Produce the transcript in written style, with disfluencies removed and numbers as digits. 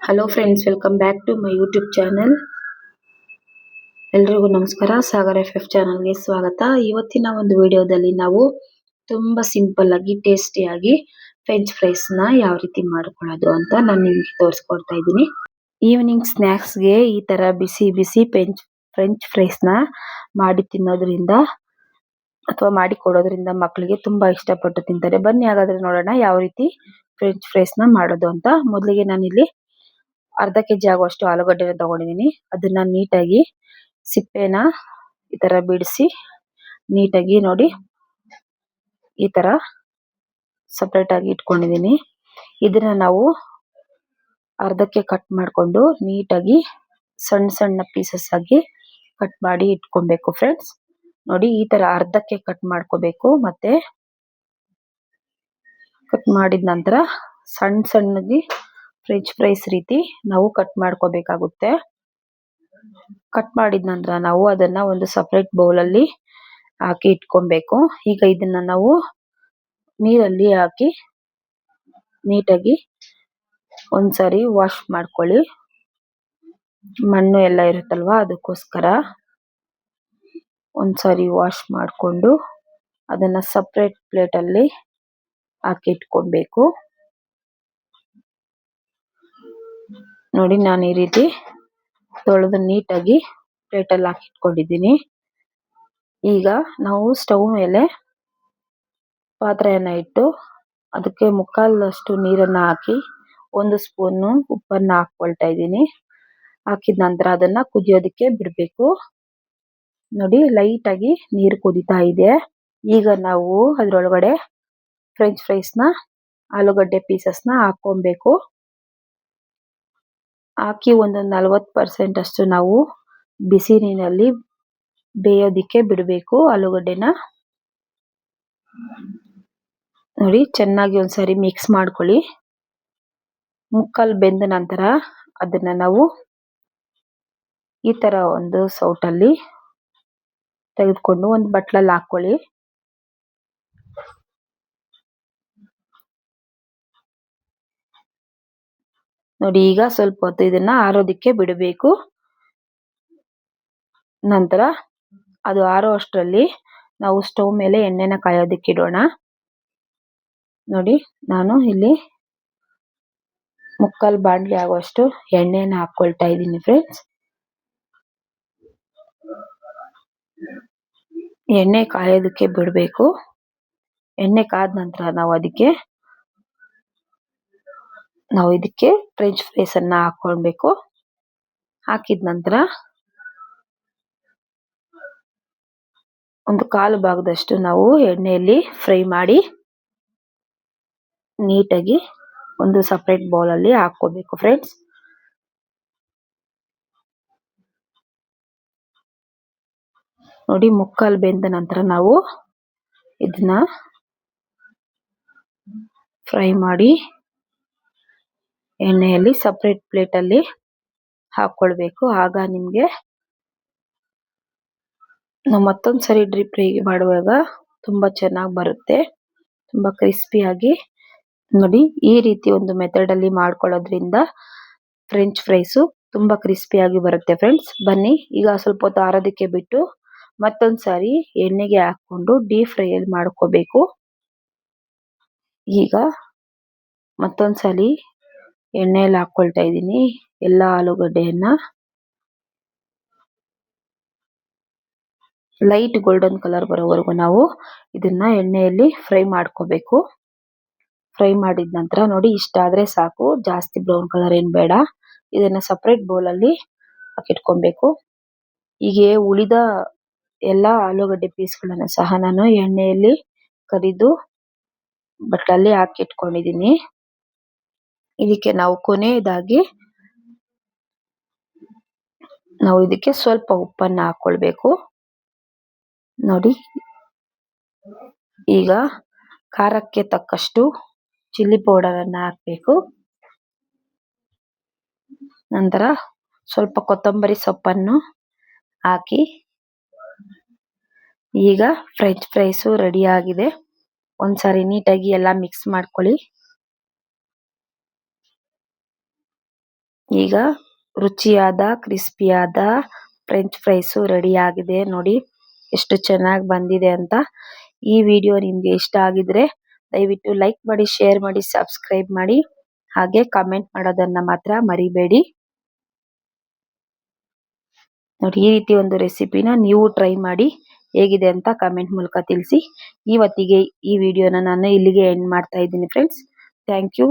Hello friends, welcome back to my YouTube channel. ಎಲ್ರಿಗೂ ನಮಸ್ಕಾರ. Sagar FF ಚಾನಲ್ಗೆ ಸ್ವಾಗತ. ಇವತ್ತಿನ ಒಂದು ವಿಡಿಯೋದಲ್ಲಿ ನಾವು ತುಂಬಾ ಸಿಂಪಲ್ ಆಗಿ ಟೇಸ್ಟಿಯಾಗಿ ಫ್ರೆಂಚ್ ಫ್ರೈಸ್ನ ಯಾವ ರೀತಿ ಮಾಡ್ಕೊಳ್ಳೋದು ಅಂತ ನಾನು ನಿಮಗೆ ತೋರಿಸ್ಕೊಡ್ತಾ ಇದ್ದೀನಿ. ಈವ್ನಿಂಗ್ ಸ್ನ್ಯಾಕ್ಸ್ಗೆ ಈ ತರ ಬಿಸಿ ಬಿಸಿ ಫ್ರೆಂಚ್ ಫ್ರೈಸ್ನ ಮಾಡಿ ತಿನ್ನೋದ್ರಿಂದ ಅಥವಾ ಮಾಡಿ ಕೊಡೋದ್ರಿಂದ ಮಕ್ಕಳಿಗೆ ತುಂಬಾ ಇಷ್ಟಪಟ್ಟು ತಿಂತಾರೆ. ಬನ್ನಿ ಹಾಗಾದ್ರೆ ನೋಡೋಣ ಯಾವ ರೀತಿ ಫ್ರೆಂಚ್ ಫ್ರೈಸ್ನ ಮಾಡೋದು ಅಂತ. ಮೊದಲಿಗೆ ನಾನಿಲ್ಲಿ ಅರ್ಧ ಕೆಜಿ ಆಗುವಷ್ಟು ಆಲೂಗಡ್ಡೆನ ತಗೊಂಡಿದ್ದೀನಿ. ಅದನ್ನ ನೀಟಾಗಿ ಸಿಪ್ಪೆನ ಈ ತರ ಬಿಡಿಸಿ ನೀಟಾಗಿ ನೋಡಿ ಈ ತರ ಸಪರೇಟ್ ಆಗಿ ಇಟ್ಕೊಂಡಿದ್ದೀನಿ. ಇದನ್ನ ನಾವು ಅರ್ಧಕ್ಕೆ ಕಟ್ ಮಾಡಿಕೊಂಡು ನೀಟಾಗಿ ಸಣ್ಣ ಸಣ್ಣ ಪೀಸಸ್ ಆಗಿ ಕಟ್ ಮಾಡಿ ಇಟ್ಕೊಬೇಕು ಫ್ರೆಂಡ್ಸ್. ನೋಡಿ ಈ ತರ ಅರ್ಧಕ್ಕೆ ಕಟ್ ಮಾಡ್ಕೋಬೇಕು. ಮತ್ತೆ ಕಟ್ ಮಾಡಿದ ನಂತರ ಸಣ್ಣ ಸಣ್ಣಗೆ ಫ್ರೆಂಚ್ ಫ್ರೈಸ್ ರೀತಿ ನಾವು ಕಟ್ ಮಾಡ್ಕೋಬೇಕಾಗುತ್ತೆ. ಕಟ್ ಮಾಡಿದ ನಂತರ ನಾವು ಅದನ್ನ ಒಂದು ಸಪರೇಟ್ ಬೌಲಲ್ಲಿ ಹಾಕಿ ಇಟ್ಕೊಬೇಕು. ಈಗ ಇದನ್ನ ನಾವು ನೀರಲ್ಲಿ ಹಾಕಿ ನೀಟಾಗಿ ಒಂದ್ಸರಿ ವಾಶ್ ಮಾಡ್ಕೊಳ್ಳಿ. ಮಣ್ಣು ಎಲ್ಲ ಇರುತ್ತಲ್ವಾ, ಅದಕ್ಕೋಸ್ಕರ ಒಂದ್ಸರಿ ವಾಶ್ ಮಾಡಿಕೊಂಡು ಅದನ್ನ ಸಪರೇಟ್ ಪ್ಲೇಟಲ್ಲಿ ಹಾಕಿ ಇಟ್ಕೊಬೇಕು. ನೋಡಿ ನಾನು ಈ ರೀತಿ ತೊಳೆದು ನೀಟಾಗಿ ಪ್ಲೇಟಲ್ಲಿ ಹಾಕಿ ಇಟ್ಕೊಂಡಿದ್ದೀನಿ. ಈಗ ನಾವು ಸ್ಟವ್ ಮೇಲೆ ಪಾತ್ರೆಯನ್ನ ಇಟ್ಟು ಅದಕ್ಕೆ ಮುಕ್ಕಾಲಷ್ಟು ನೀರನ್ನ ಹಾಕಿ 1 ಸ್ಪೂನ್ ಉಪ್ಪನ್ನ ಹಾಕೊಳ್ತಾ ಇದ್ದೀನಿ. ಹಾಕಿದ ನಂತರ ಅದನ್ನ ಕುದಿಯೋದಕ್ಕೆ ಬಿಡಬೇಕು. ನೋಡಿ ಲೈಟ್ ಆಗಿ ನೀರು ಕುದೀತಾ ಇದೆ. ಈಗ ನಾವು ಅದರೊಳಗಡೆ ಫ್ರೆಂಚ್ ಫ್ರೈಸ್ನ ಆಲೂಗಡ್ಡೆ ಪೀಸಸ್ನ ಹಾಕೊಬೇಕು. ಹಾಕಿ ಒಂದು 40% ಅಷ್ಟು ನಾವು ಬಿಸಿ ನೀರಿನಲ್ಲಿ ಬೇಯೋದಿಕ್ಕೆ ಬಿಡಬೇಕು ಆಲೂಗಡ್ಡೆನ. ನೋಡಿ ಚೆನ್ನಾಗಿ ಒಂದ್ಸರಿ ಮಿಕ್ಸ್ ಮಾಡ್ಕೊಳ್ಳಿ. ಮುಕ್ಕಾಲು ಬೆಂದ ನಂತರ ಅದನ್ನ ನಾವು ಈ ತರ ಒಂದು ಸೌಟಲ್ಲಿ ತೆಗೆದುಕೊಂಡು ಒಂದು ಬಟ್ಲಲ್ಲಿ ಹಾಕೊಳ್ಳಿ. ನೋಡಿ ಈಗ ಸ್ವಲ್ಪ ಹೊತ್ತು ಇದನ್ನ ಆರೋದಕ್ಕೆ ಬಿಡಬೇಕು. ನಂತರ ಅದು ಆರೋ ಅಷ್ಟರಲ್ಲಿ ನಾವು ಸ್ಟವ್ ಮೇಲೆ ಎಣ್ಣೆನ ಕಾಯೋದಕ್ಕೆ ಇಡೋಣ. ನೋಡಿ ನಾನು ಇಲ್ಲಿ ಮುಕ್ಕಾಲು ಬಾಂಡ್ಲಿ ಆಗುವಷ್ಟು ಎಣ್ಣೆನ ಹಾಕೊಳ್ತಾ ಇದ್ದೀನಿ ಫ್ರೆಂಡ್ಸ್. ಎಣ್ಣೆ ಕಾಯೋದಕ್ಕೆ ಬಿಡಬೇಕು. ಎಣ್ಣೆ ಕಾದ ನಂತರ ನಾವು ಇದಕ್ಕೆ ಫ್ರೆಂಚ್ ಫ್ರೈಸ್ ಅನ್ನ ಹಾಕೊಳ್ಬೇಕು. ಹಾಕಿದ ನಂತರ ಒಂದು ಕಾಲು ಭಾಗದಷ್ಟು ನಾವು ಎಣ್ಣೆಯಲ್ಲಿ ಫ್ರೈ ಮಾಡಿ ನೀಟಾಗಿ ಒಂದು ಸಪರೇಟ್ ಬೌಲಲ್ಲಿ ಹಾಕೋಬೇಕು ಫ್ರೆಂಡ್ಸ್. ನೋಡಿ ಮುಕ್ಕಾಲು ಬೆಂದ ನಂತರ ನಾವು ಇದನ್ನ ಫ್ರೈ ಮಾಡಿ ಎಣ್ಣೆಯಲ್ಲಿ ಸಪರೇಟ್ ಪ್ಲೇಟಲ್ಲಿ ಹಾಕೊಳ್ಬೇಕು. ಆಗ ನಿಮಗೆ ನಾವು ಮತ್ತೊಂದು ಸರಿ ಡ್ರೀಪ್ ಫ್ರೈ ಮಾಡುವಾಗ ತುಂಬಾ ಚೆನ್ನಾಗಿ ಬರುತ್ತೆ, ತುಂಬಾ ಕ್ರಿಸ್ಪಿಯಾಗಿ. ನೋಡಿ ಈ ರೀತಿ ಒಂದು ಮೆಥಡ್ ಅಲ್ಲಿ ಮಾಡ್ಕೊಳ್ಳೋದ್ರಿಂದ ಫ್ರೆಂಚ್ ಫ್ರೈಸು ತುಂಬಾ ಕ್ರಿಸ್ಪಿಯಾಗಿ ಬರುತ್ತೆ ಫ್ರೆಂಡ್ಸ್. ಬನ್ನಿ ಈಗ ಸ್ವಲ್ಪ ಹೊತ್ತು ಆರೋದಕ್ಕೆ ಬಿಟ್ಟು ಮತ್ತೊಂದು ಸಾರಿ ಎಣ್ಣೆಗೆ ಹಾಕೊಂಡು ಡೀಪ್ ಫ್ರೈ ಮಾಡ್ಕೋಬೇಕು. ಈಗ ಮತ್ತೊಂದ್ಸಲಿ ಎಣ್ಣೆಯಲ್ಲಿ ಹಾಕೊಳ್ತಾ ಇದ್ದೀನಿ ಎಲ್ಲ ಆಲೂಗಡ್ಡೆಯನ್ನ. ಲೈಟ್ ಗೋಲ್ಡನ್ ಕಲರ್ ಬರೋವರೆಗೂ ನಾವು ಇದನ್ನ ಎಣ್ಣೆಯಲ್ಲಿ ಫ್ರೈ ಮಾಡ್ಕೋಬೇಕು. ಫ್ರೈ ಮಾಡಿದ ನಂತರ ನೋಡಿ ಇಷ್ಟಾದ್ರೆ ಸಾಕು, ಜಾಸ್ತಿ ಬ್ರೌನ್ ಕಲರ್ ಏನ್ ಬೇಡ. ಇದನ್ನ ಸಪರೇಟ್ ಬೌಲಲ್ಲಿ ಹಾಕಿಟ್ಕೊಬೇಕು. ಹೀಗೆ ಉಳಿದ ಎಲ್ಲ ಆಲೂಗಡ್ಡೆ ಪೀಸ್ಗಳನ್ನ ಸಹ ನಾನು ಎಣ್ಣೆಯಲ್ಲಿ ಕರಿದು ಬಟ್ಲಲ್ಲಿ ಹಾಕಿಟ್ಕೊಂಡಿದ್ದೀನಿ. ಇದಕ್ಕೆ ನಾವು ಕೊನೆಯದಾಗಿ ನಾವು ಇದಕ್ಕೆ ಸ್ವಲ್ಪ ಉಪ್ಪನ್ನ ಹಾಕೊಳ್ಬೇಕು. ನೋಡಿ ಈಗ ಖಾರಕ್ಕೆ ತಕ್ಕಷ್ಟು ಚಿಲ್ಲಿ ಪೌಡರ್ ಅನ್ನ ಹಾಕ್ಬೇಕು. ನಂತರ ಸ್ವಲ್ಪ ಕೊತ್ತಂಬರಿ ಸೊಪ್ಪನ್ನು ಹಾಕಿ ಈಗ ಫ್ರೆಂಚ್ ಫ್ರೈಸು ರೆಡಿ ಆಗಿದೆ. ಒಂದ್ಸಾರಿ ನೀಟಾಗಿ ಎಲ್ಲ ಮಿಕ್ಸ್ ಮಾಡ್ಕೊಳ್ಳಿ. ಈಗ ರುಚಿಯಾದ ಕ್ರಿಸ್ಪಿಯಾದ ಫ್ರೆಂಚ್ ಫ್ರೈಸ್ ರೆಡಿ ಆಗಿದೆ ನೋಡಿ ಎಷ್ಟು ಚೆನ್ನಾಗಿ ಬಂದಿದೆ ಅಂತ. ಈ ವಿಡಿಯೋ ನಿಮ್ಗೆ ಇಷ್ಟ ಆಗಿದ್ರೆ ದಯವಿಟ್ಟು ಲೈಕ್ ಮಾಡಿ, ಶೇರ್ ಮಾಡಿ, ಸಬ್ಸ್ಕ್ರೈಬ್ ಮಾಡಿ, ಹಾಗೆ ಕಮೆಂಟ್ ಮಾಡೋದನ್ನ ಮಾತ್ರ ಮರಿಬೇಡಿ. ನೋಡಿ ಈ ರೀತಿ ಒಂದು ರೆಸಿಪಿನ ನೀವು ಟ್ರೈ ಮಾಡಿ ಹೇಗಿದೆ ಅಂತ ಕಮೆಂಟ್ ಮೂಲಕ ತಿಳಿಸಿ. ಇವತ್ತಿಗೆ ಈ ವಿಡಿಯೋನ ನಾನು ಇಲ್ಲಿಗೆ ಎಂಡ್ ಮಾಡ್ತಾ ಇದ್ದೀನಿ ಫ್ರೆಂಡ್ಸ್. Thank you.